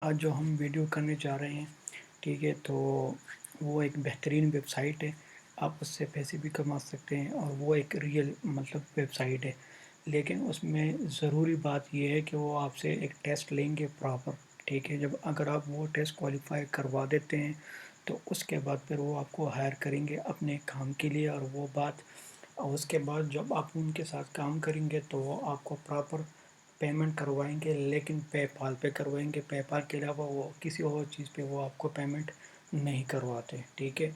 آج جو ہم ویڈیو کرنے جا رہے ہیں، ٹھیک ہے، تو وہ ایک بہترین ویب سائٹ ہے۔ آپ اس سے پیسے بھی کما سکتے ہیں اور وہ ایک ریئل ویب سائٹ ہے، لیکن اس میں ضروری بات یہ ہے کہ وہ آپ سے ایک ٹیسٹ لیں گے پراپر، ٹھیک ہے۔ اگر آپ وہ ٹیسٹ کوالیفائی کروا دیتے ہیں تو اس کے بعد پھر وہ آپ کو ہائر کریں گے اپنے کام کے لیے، اور اس کے بعد جب آپ ان کے ساتھ کام کریں گے تو وہ آپ کو پراپر پیمنٹ کروائیں گے، لیکن پے پال پہ کروائیں گے۔ پے پال کے علاوہ وہ کسی اور چیز پہ وہ آپ کو پیمنٹ نہیں کرواتے، ٹھیک ہے۔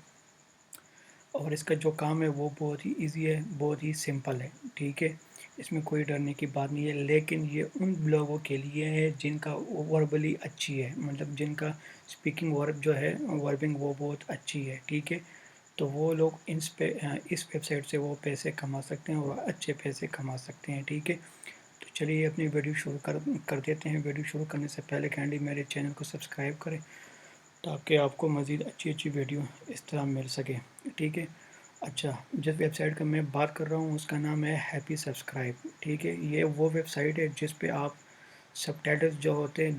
اور اس کا جو کام ہے وہ بہت ہی ایزی ہے، بہت ہی سمپل ہے، ٹھیک ہے۔ اس میں کوئی ڈرنے کی بات نہیں ہے، لیکن یہ ان لوگوں کے لیے ہے جن کا وربلی اچھی ہے، جن کا سپیکنگ ورب جو ہے وربنگ وہ بہت اچھی ہے، ٹھیک ہے۔ تو وہ لوگ اس ویب سائٹ سے وہ پیسے کما سکتے ہیں اور اچھے پیسے کما سکتے ہیں، ٹھیک ہے۔ تو چلیے اپنی ویڈیو شروع کر دیتے ہیں۔ ویڈیو شروع کرنے سے پہلے کینڈی میرے چینل کو سبسکرائب کریں تاکہ آپ کو مزید اچھی ویڈیو اس طرح مل سکے، ٹھیک ہے۔ اچھا، جس ویب سائٹ کا میں بات کر رہا ہوں اس کا نام ہے ہیپی سبسکرائب، ٹھیک ہے۔ یہ وہ ویب سائٹ ہے جس پہ آپ سب ٹائٹلز جو ہوتے ہیں،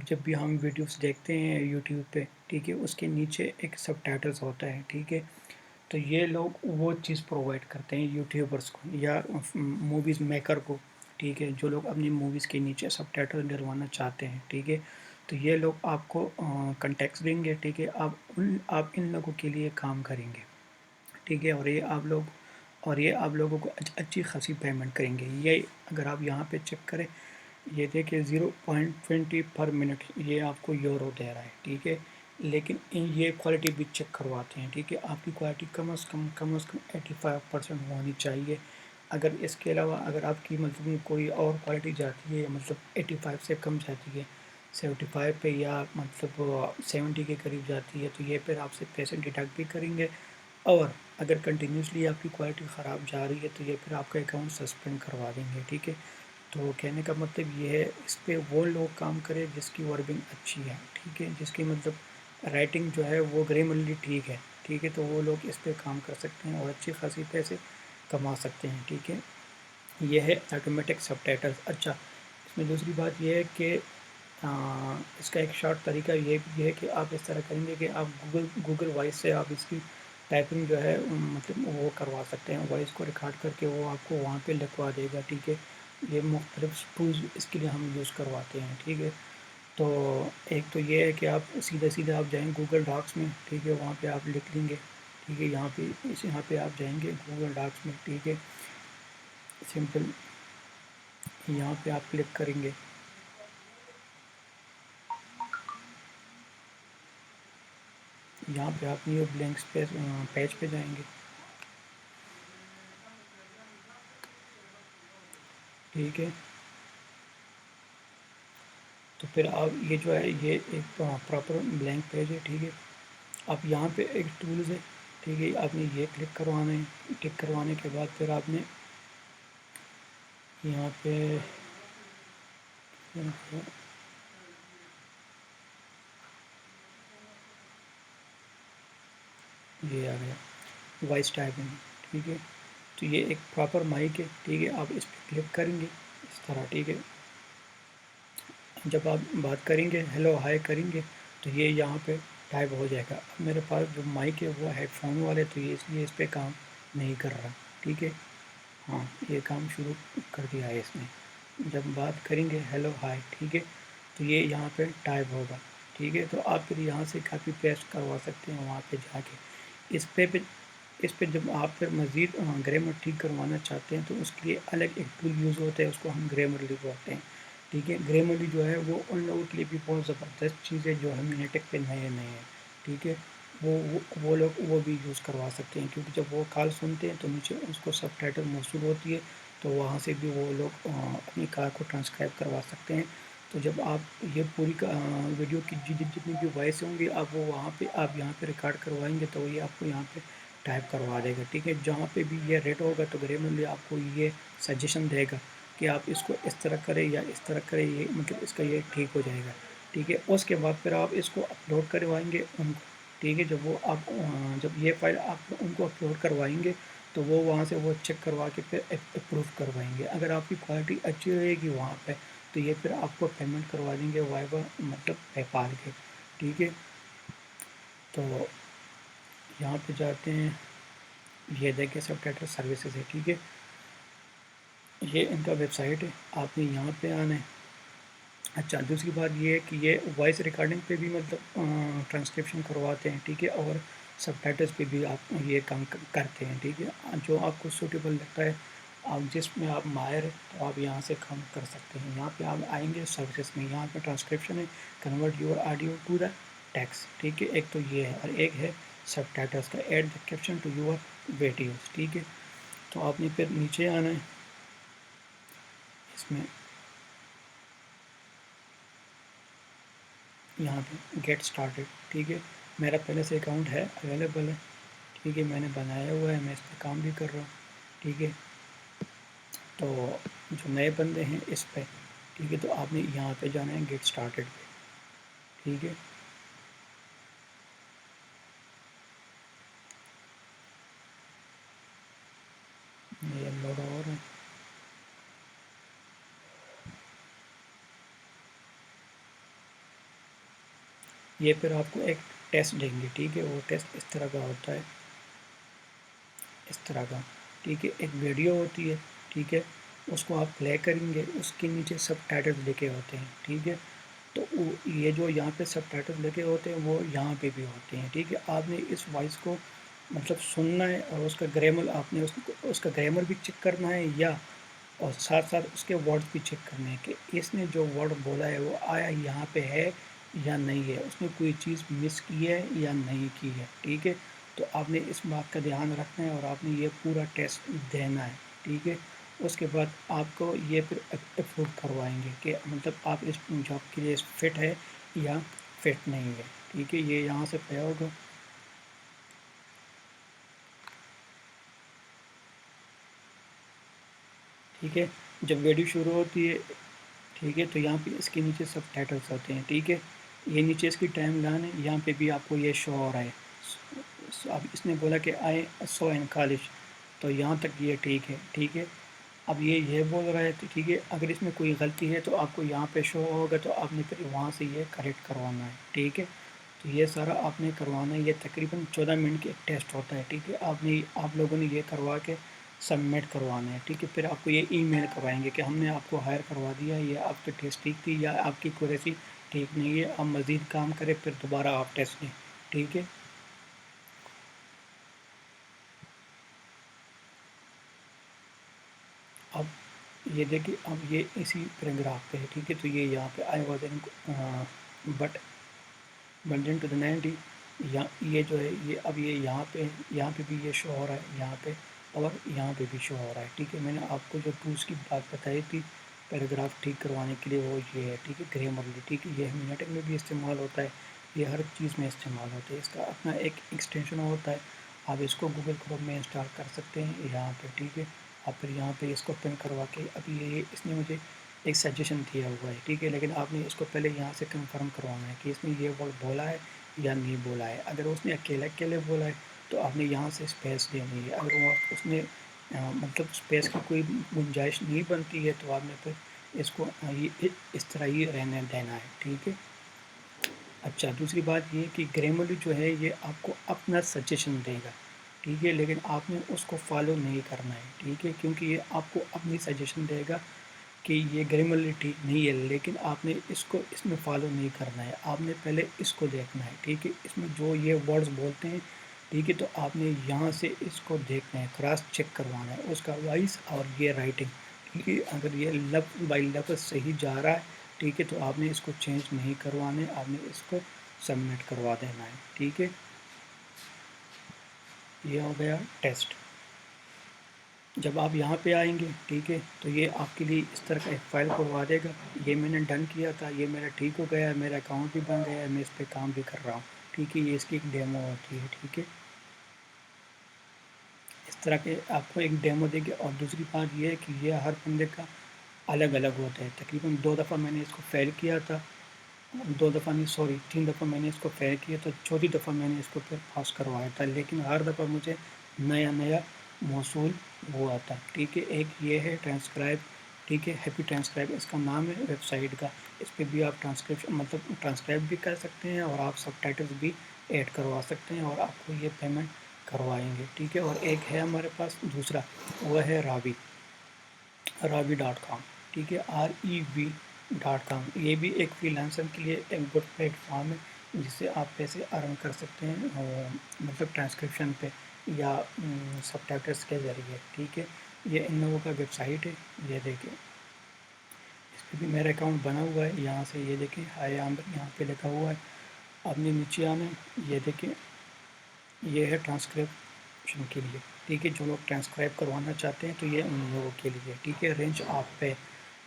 جب بھی ہم ویڈیوز دیکھتے ہیں یوٹیوب پہ، ٹھیک ہے، اس کے نیچے ایک سب ٹائٹلز ہوتا ہے، ٹھیک ہے۔ تو یہ لوگ وہ چیز پرووائڈ کرتے ہیں یوٹیوبرز کو یا موویز میکر کو، ٹھیک ہے، جو لوگ اپنی موویز کے نیچے سب ٹائٹل ڈلوانا چاہتے ہیں، ٹھیک ہے۔ تو یہ لوگ آپ کو کنٹیکٹس دیں گے، ٹھیک ہے۔ آپ ان لوگوں کے لیے کام کریں گے، ٹھیک ہے، اور یہ آپ لوگوں کو اچھی خاصی پیمنٹ کریں گے۔ یہ اگر آپ یہاں پہ چیک کریں، یہ دیکھیں 0.20 پر منٹ یہ آپ کو یورو دے رہا ہے، ٹھیک ہے۔ لیکن یہ کوالٹی بھی چیک کرواتے ہیں، ٹھیک ہے۔ آپ کی کوالٹی کم از کم 85% ہونی چاہیے۔ اگر اس کے علاوہ اگر آپ کی کوئی اور کوالٹی جاتی ہے، 85 سے کم جاتی ہے، 75 پہ یا 70 کے قریب جاتی ہے، تو یہ پھر آپ سے پیسے ڈیڈکٹ بھی کریں گے، اور اگر کنٹینیوسلی آپ کی کوالٹی خراب جا رہی ہے تو یہ پھر آپ کا اکاؤنٹ سسپینڈ کروا دیں گے، ٹھیک ہے۔ تو کہنے کا مطلب یہ ہے، اس پہ وہ لوگ کام کرے جس کی وربنگ اچھی ہے، ٹھیک ہے، جس کی رائٹنگ جو ہے وہ گریمرلی ٹھیک ہے، ٹھیک ہے۔ تو وہ لوگ اس پہ کام کر سکتے ہیں اور اچھی خاصی پیسے کما سکتے ہیں، ٹھیک ہے۔ یہ ہے آٹومیٹک سب ٹائٹلز۔ اچھا، اس میں دوسری بات یہ ہے کہ اس کا ایک شارٹ طریقہ یہ ہے کہ آپ اس طرح کریں گے کہ آپ گوگل وائس سے آپ اس کی ٹائپنگ جو ہے وہ کروا سکتے ہیں، وائس کو ریکارڈ کر کے وہ آپ کو وہاں پہ لکھوا دے گا، ٹھیک ہے۔ یہ مختلف ٹولز اس کے لیے ہم یوز کرواتے ہیں، ٹھیک ہے۔ تو ایک تو یہ ہے کہ آپ سیدھے آپ جائیں گوگل ڈاکس میں، ٹھیک ہے، وہاں پہ آپ لکھ لیں گے، ٹھیک ہے۔ یہاں پہ آپ جائیں گے گوگل ڈاکس میں، ٹھیک ہے، سمپل یہاں پہ آپ کلک کریں گے۔ یہاں پہ آپ نیو بلینک پیج پہ جائیں گے، ٹھیک ہے۔ تو پھر آپ یہ جو ہے یہ ایک پراپر بلینک پیج ہے، ٹھیک ہے۔ آپ یہاں پہ ایک ٹولز ہے، ٹھیک ہے، آپ نے یہ کلک کروانا ہے۔ کلک کروانے کے بعد پھر آپ نے یہاں پہ یہ آ گیا وائس ٹائپنگ، ٹھیک ہے۔ تو یہ ایک پراپر مائک ہے، ٹھیک ہے۔ آپ اس پہ کلک کریں گے اس طرح، ٹھیک ہے۔ جب آپ بات کریں گے، ہیلو ہائی کریں گے، تو یہ یہاں پہ ٹائپ ہو جائے گا۔ اب میرے پاس جو مائک ہے وہ ہیڈ فون والے، تو یہ اس لیے اس پہ کام نہیں کر رہا، ٹھیک ہے۔ ہاں، یہ کام شروع کر دیا ہے اس نے۔ جب بات کریں گے ہیلو ہائی، ٹھیک ہے، تو یہ یہاں پہ ٹائپ ہوگا، ٹھیک ہے۔ تو آپ پھر یہاں سے کاپی پیسٹ کروا سکتے ہیں وہاں پہ جا کے۔ اس پہ جب آپ پھر مزید گرامر ٹھیک کروانا چاہتے ہیں تو اس کے لیے الگ ایک ٹول یوز ہوتا ہے، اس کو ہم گرامرلی بولتے ہیں، ٹھیک ہے۔ گرامرلی جو ہے وہ ان لوگوں کے لیے بھی بہت زبردست چیز ہے جو ہم نیٹک پہ نئے ہیں، ٹھیک ہے۔ وہ لوگ وہ بھی یوز کروا سکتے ہیں، کیونکہ جب وہ کال سنتے ہیں تو نیچے اس کو سب ٹائٹل موصول ہوتی ہے، تو وہاں سے بھی وہ لوگ اپنی کال کو ٹرانسکرائب کروا سکتے ہیں۔ تو جب آپ یہ پوری ویڈیو کی جتنی بھی وائس ہوں گی آپ یہاں پہ ریکارڈ کروائیں گے تو یہ آپ کو یہاں پہ ٹائپ کروا دے گا، ٹھیک ہے۔ جہاں پہ بھی یہ ریٹ ہوگا تو گریمرلی آپ کو یہ سجیشن دے گا کہ آپ اس کو اس طرح کریں یا اس طرح کریں، یہ اس کا یہ ٹھیک ہو جائے گا، ٹھیک ہے۔ اس کے بعد پھر آپ اس کو اپلوڈ کروائیں گے ان کو، ٹھیک ہے۔ جب یہ فائل آپ ان کو اپلوڈ کروائیں گے تو وہ وہاں سے وہ چیک کروا کے پھر اپروو کروائیں گے۔ اگر آپ کی کوالٹی اچھی رہے گی وہاں پہ تو یہ پھر آپ کو پیمنٹ کروا دیں گے وائبا مطلب پے پال کے، ٹھیک ہے۔ تو یہاں پہ جاتے ہیں، یہ دیکھیں سب ٹائٹل سروسز ہے، ٹھیک ہے، یہ ان کا ویب سائٹ ہے، آپ نے یہاں پہ آنا ہے۔ اچھا دوسری بات یہ ہے کہ یہ وائس ریکارڈنگ پہ بھی مطلب ٹرانسکرپشن کرواتے ہیں، ٹھیک ہے، اور سب ٹائٹلس پہ بھی آپ یہ کام کرتے ہیں، ٹھیک ہے، جو آپ کو سوٹیبل لگتا ہے، آپ جس میں آپ ماہر ہیں تو آپ یہاں سے کام کر سکتے ہیں۔ یہاں پہ آپ آئیں گے سروسز میں، یہاں پہ ٹرانسکرپشن ہے، convert your audio to the text, ٹھیک ہے، ایک تو یہ ہے، اور ایک ہے سب ٹائٹلس کا، add the caption to your videos, ٹھیک ہے۔ تو آپ نے پھر نیچے آنا ہے، اس میں یہاں پہ گیٹ اسٹارٹیڈ، ٹھیک ہے، میرا پہلے سے اکاؤنٹ ہے، اویلیبل ہے، ٹھیک ہے، میں نے بنایا ہوا ہے، میں اس پہ کام بھی کر رہا ہوں، ٹھیک ہے۔ تو جو نئے بندے ہیں اس پہ، ٹھیک ہے، تو آپ نے یہاں پہ جانا ہے گیٹ اسٹارٹیڈ پہ، ٹھیک ہے۔ یہ لوڈ اور ہے، یہ پھر آپ کو ایک ٹیسٹ دیں گے، ٹھیک ہے، وہ ٹیسٹ اس طرح کا ہوتا ہے، اس طرح کا، ٹھیک ہے، ایک ویڈیو ہوتی ہے، ٹھیک ہے، اس کو آپ پلے کریں گے، اس کے نیچے سب ٹائٹل لکھے ہوتے ہیں، ٹھیک ہے، تو یہ جو یہاں پہ سب ٹائٹل لکھے ہوتے ہیں وہ یہاں پہ بھی ہوتے ہیں، ٹھیک ہے۔ آپ نے اس وائس کو مطلب سننا ہے، اور اس کا گرامر آپ نے اس کا گرامر بھی چیک کرنا ہے، یا اور ساتھ ساتھ اس کے ورڈ بھی چیک کرنے ہیں کہ اس نے جو ورڈ بولا ہے وہ آیا یہاں پہ ہے یا نہیں ہے، اس نے کوئی چیز مس کی ہے یا نہیں کی ہے، ٹھیک ہے۔ تو آپ نے اس بات کا دھیان رکھنا ہے، اور آپ نے یہ پورا ٹیسٹ دینا ہے، ٹھیک ہے۔ اس کے بعد آپ کو یہ پھر اپروو کروائیں گے کہ مطلب آپ اس جاب کے لیے فٹ ہے یا فٹ نہیں ہے، ٹھیک ہے، یہ یہاں سے پہ ہوگا، ٹھیک ہے۔ جب ویڈیو شروع ہوتی ہے، ٹھیک ہے، تو یہاں پہ اس کے نیچے سب ٹائٹلس ہوتے ہیں، ٹھیک ہے، یہ نیچے اس کی ٹائم لائن ہے، یہاں پہ بھی آپ کو یہ شو ہو رہا ہے، اب اس نے بولا کہ آئی سو ان کالج، تو یہاں تک یہ ٹھیک ہے، ٹھیک ہے۔ اب یہ بول رہا ہے، تو ٹھیک ہے، اگر اس میں کوئی غلطی ہے تو آپ کو یہاں پہ شو ہوگا، تو آپ نے پھر وہاں سے یہ کریکٹ کروانا ہے، ٹھیک ہے۔ تو یہ سارا آپ نے کروانا ہے، یہ تقریباً 14 منٹ کی ایک ٹیسٹ ہوتا ہے، ٹھیک ہے، آپ لوگوں نے یہ کروا کے سبمٹ کروانا ہے، ٹھیک ہے، پھر آپ کو یہ ای میل کروائیں گے کہ ہم نے آپ کو ہائر کروا دیا ہے، یا آپ کی ٹیسٹ ٹھیک تھی، یا آپ کی کوریسی ٹھیک نہیں ہے، آپ مزید کام کریں پھر دوبارہ آپ ٹیسٹ لیں، ٹھیک ہے۔ اب یہ دیکھیے، اب یہ اسی پیراگراف پہ ہے، ٹھیک ہے، تو یہ یہاں پہ آئی واز بٹ بنڈن ٹو دا 90، یا یہ جو ہے یہ اب یہ یہاں پہ بھی یہ شو ہو رہا ہے، یہاں پہ اور یہاں پہ بھی شو ہو رہا ہے، ٹھیک ہے۔ میں نے آپ کو جو ٹولس کی بات بتائی تھی پیراگراف ٹھیک کروانے کے لیے، وہ یہ ہے، ٹھیک ہے، گریمرلی، ٹھیک ہے، یہ ہیمنیٹک میں بھی استعمال ہوتا ہے، یہ ہر چیز میں استعمال ہوتا ہے، اس کا اپنا ایک ایکسٹینشن ہوتا ہے، آپ اس کو گوگل کروم میں انسٹال کر سکتے ہیں یہاں پہ، ٹھیک ہے۔ آپ پھر یہاں پہ اس کو پن کروا کے، اب یہ اس نے مجھے ایک سجیشن دیا ہوا ہے، ٹھیک ہے، لیکن آپ نے اس کو پہلے یہاں سے کنفرم کروانا ہے کہ اس نے یہ ورڈ بولا ہے یا نہیں بولا ہے۔ اگر اس نے اکیلے اکیلے بولا ہے تو آپ نے یہاں سے اسپیس دینی ہے، اگر وہ اس نے مطلب اسپیس کی کوئی گنجائش نہیں بنتی ہے تو آپ نے پھر اس کو اس طرح ہی رہنے دینا ہے، ٹھیک ہے۔ اچھا دوسری بات یہ کہ گریمرلی جو ہے یہ آپ کو اپنا سجیشن دے گا، ٹھیک ہے، لیکن آپ نے اس کو فالو نہیں کرنا ہے، ٹھیک ہے، کیونکہ یہ آپ کو اپنی سجیشن دے گا کہ یہ گریمرلی ٹھیک نہیں ہے، لیکن آپ نے اس میں فالو نہیں کرنا ہے، آپ نے پہلے اس کو دیکھنا ہے، ٹھیک ہے، اس میں جو یہ ورڈز بولتے ہیں، ٹھیک ہے، تو آپ نے یہاں سے اس کو دیکھنا ہے، کراس چیک کروانا ہے اس کا وائس اور یہ رائٹنگ، ٹھیک ہے، اگر یہ لفظ بائی لفظ صحیح جا رہا ہے، ٹھیک ہے، تو آپ نے اس کو چینج نہیں کروانا ہے، آپ نے اس کو سبمٹ کروا دینا ہے، ٹھیک ہے۔ یہ ہو گیا ٹیسٹ۔ جب آپ یہاں پہ آئیں گے، ٹھیک ہے، تو یہ آپ کے لیے اس طرح کا ایک فائل کھلوا دے گا، یہ میں نے ڈن کیا تھا، یہ میرا ٹھیک ہو گیا ہے، میرا اکاؤنٹ بھی بن گیا ہے، میں اس پہ کام بھی کر رہا ہوں، ٹھیک ہے، یہ اس کی ایک ڈیمو ہوتی ہے، ٹھیک ہے، اس طرح کے آپ کو ایک ڈیمو دے گی۔ اور دوسری بات یہ ہے کہ یہ ہر بندے کا الگ الگ ہوتا ہے، تقریباً 2 دفعہ میں نے اس کو فیل کیا تھا، 2 دفعہ نہیں، سوری 3 دفعہ میں نے اس کو فیل کیا تھا، چوتھی دفعہ میں نے اس کو پھر پاس کروایا تھا، لیکن ہر دفعہ مجھے نیا نیا موصول ہوا تھا، ٹھیک ہے۔ ایک یہ ہے ٹرانسکرائب، ٹھیک ہے، ہیپی ٹرانسکرائب اس کا نام ہے ویب سائٹ کا. اس پہ بھی آپ ٹرانسکرائب بھی کر سکتے ہیں اور آپ سب ٹائٹلز بھی ایڈ کروا سکتے ہیں اور آپ کو یہ پیمنٹ کروائیں گے. ٹھیک ہے، اور ایک ہے ہمارے پاس دوسرا، وہ ہے راوی.com. ٹھیک ہے، REV.com. یہ بھی ایک فری لانسر کے لیے ایک گڈ پلیٹ فارم ہے جس سے آپ پیسے ارن کر سکتے ہیں ٹرانسکرپشن پہ یا سب ٹائٹلس کے ذریعے. ٹھیک ہے، یہ ان لوگوں کا ویب سائٹ ہے. یہ دیکھیں، اس پہ بھی میرا اکاؤنٹ بنا ہوا ہے. یہاں سے یہ دیکھیں ہائی عامر یہاں پہ لکھا ہوا ہے. آپ نے نیچے آنا ہے، یہ دیکھیں یہ ہے ٹرانسکرپشن کے لیے. ٹھیک ہے، جو لوگ ٹرانسکرائب کروانا چاہتے ہیں تو یہ ان لوگوں کے لیے. ٹھیک ہے، رینج آپ پہ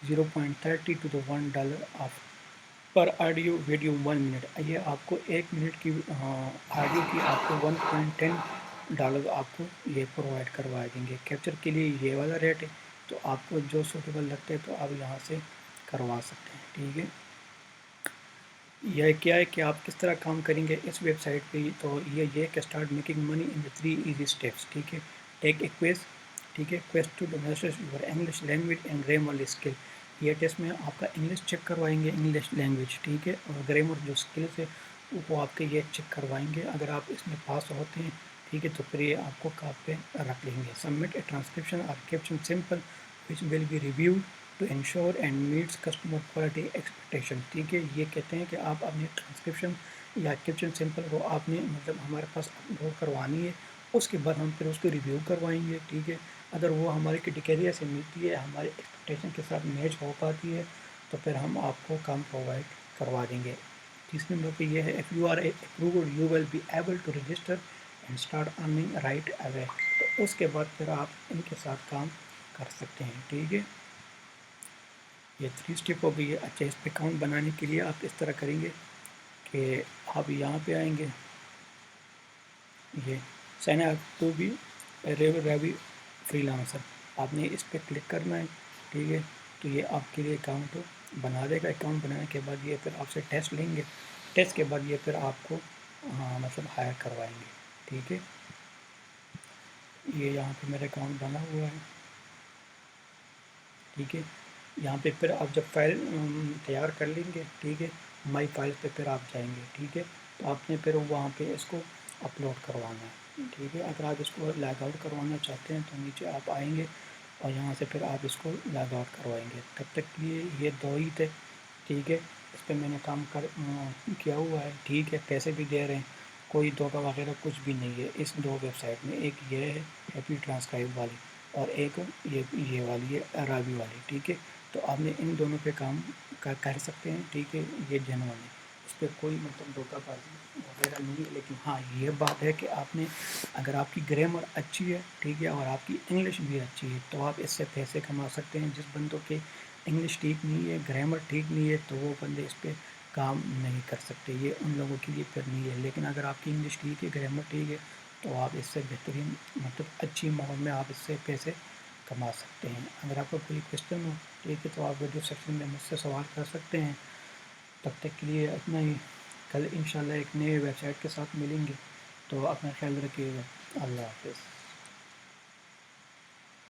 $0.30 to $1 of per audio video 1 minute. یہ آپ کو 1 منٹ کی آڈیو کی آپ کو $1.10 آپ کو یہ پرووائڈ کروا دیں گے. کیپچر کے لیے یہ والا ریٹ ہے، تو آپ کو جو سوٹیبل لگتا ہے تو آپ یہاں سے کروا سکتے ہیں. ٹھیک ہے، یہ کیا ہے کہ آپ کس طرح کام کریں گے اس ویب سائٹ پہ. تو یہ کہ start making money in 3 easy steps. ٹھیک ہے، ٹیک اے کوئز. ٹھیک ہے، quiz to demonstrate your English language and grammar skill. یہ ٹیسٹ میں آپ کا انگلش چیک کروائیں گے، انگلش لینگویج. ٹھیک ہے، اور گرامر جو اسکلس ہے وہ آپ کے یہ چیک کروائیں گے. اگر آپ اس میں پاس ہوتے ہیں ٹھیک ہے تو پھر یہ آپ کو کام پہ رکھ لیں گے. سبمٹ اے ٹرانسکرپشن اور caption sample which will be reviewed to ensure and meets customer quality expectation. ٹھیک ہے، یہ کہتے ہیں کہ آپ اپنی ٹرانسکرپشن یا کیپشن سمپل کو آپ نے ہمارے پاس اپلوڈ کروانی ہے. اس کے بعد ہم پھر اس کو ریویو کروائیں گے. ٹھیک ہے، اگر وہ ہماری کیٹیگری سے ملتی ہے، ہمارے ایکسپیکٹیشن کے ساتھ میچ ہو پاتی ہے تو پھر ہم آپ کو کام پرووائڈ کروا دیں گے. تیسرے نمبر پہ یہ ہے if you are approved you will be able to register and start earning right away. تو اس کے بعد پھر آپ ان کے ساتھ کام کر سکتے ہیں. ٹھیک ہے، یہ 3 اسٹیپ ہو گئی ہے. اچھا، اس پہ اکاؤنٹ بنانے کے لیے آپ اس طرح کریں گے کہ آپ یہاں پہ آئیں گے، یہ sign up to be Rev فری لانسر، آپ نے اس پہ کلک کرنا ہے. ٹھیک ہے، تو یہ آپ کے لیے اکاؤنٹ بنا دے گا. اکاؤنٹ بنانے کے بعد یہ پھر آپ سے ٹیسٹ لیں گے. ٹیسٹ کے بعد یہ پھر آپ کو ہائر کروائیں گے. ٹھیک ہے، یہ یہاں پہ میرا اکاؤنٹ بنا ہوا ہے. ٹھیک ہے، یہاں پہ پھر آپ جب فائل تیار کر لیں گے ٹھیک ہے، مائی فائل پہ پھر آپ جائیں گے. ٹھیک ہے، تو آپ نے پھر وہاں پہ اس کو اپلوڈ کروانا ہے. ٹھیک ہے، اگر آپ اس کو لاگ آؤٹ کروانا چاہتے ہیں تو نیچے آپ آئیں گے اور یہاں سے پھر آپ اس کو لاگ آؤٹ کروائیں گے. تب تک کے لیے یہ 2 ہی تھے. ٹھیک ہے، اس پہ میں نے کام کیا ہوا ہے. ٹھیک ہے، پیسے بھی دے رہے ہیں، کوئی دھوکہ وغیرہ کچھ بھی نہیں ہے اس 2 ویب سائٹ میں. ایک یہ ہے ہیپی ٹرانسکرائب والی اور ایک یہ والی ہے راوی والی. ٹھیک ہے، تو آپ نے ان دونوں پہ کام کر سکتے ہیں. ٹھیک ہے، یہ جنون ہے، اس پہ کوئی دھوکہ بازی وغیرہ نہیں ہے. لیکن ہاں یہ بات ہے کہ آپ نے اگر آپ کی گرامر اچھی ہے ٹھیک ہے اور آپ کی انگلش بھی اچھی ہے تو آپ اس سے پیسے کما سکتے ہیں. جس بندوں کے انگلش ٹھیک نہیں ہے، گرامر ٹھیک نہیں ہے تو وہ بندے اس پہ کام نہیں کر سکتے. یہ ان لوگوں کے لیے پھر نہیں ہے. لیکن اگر آپ کی انگلش ٹھیک ہے، گرامر ٹھیک ہے تو آپ اس سے بہترین اچھی ماحول میں آپ اس سے پیسے کما سکتے ہیں. اگر آپ کو کوئی کوشچن ہو ٹھیک ہے تو آپ ویڈیو سیکشن میں مجھ سے سوال کر سکتے ہیں. تب تک کے لیے اتنا ہی. کل انشاءاللہ ایک نئے ویب سائٹ کے ساتھ ملیں گے، تو اپنا خیال رکھیے گا. اللہ حافظ.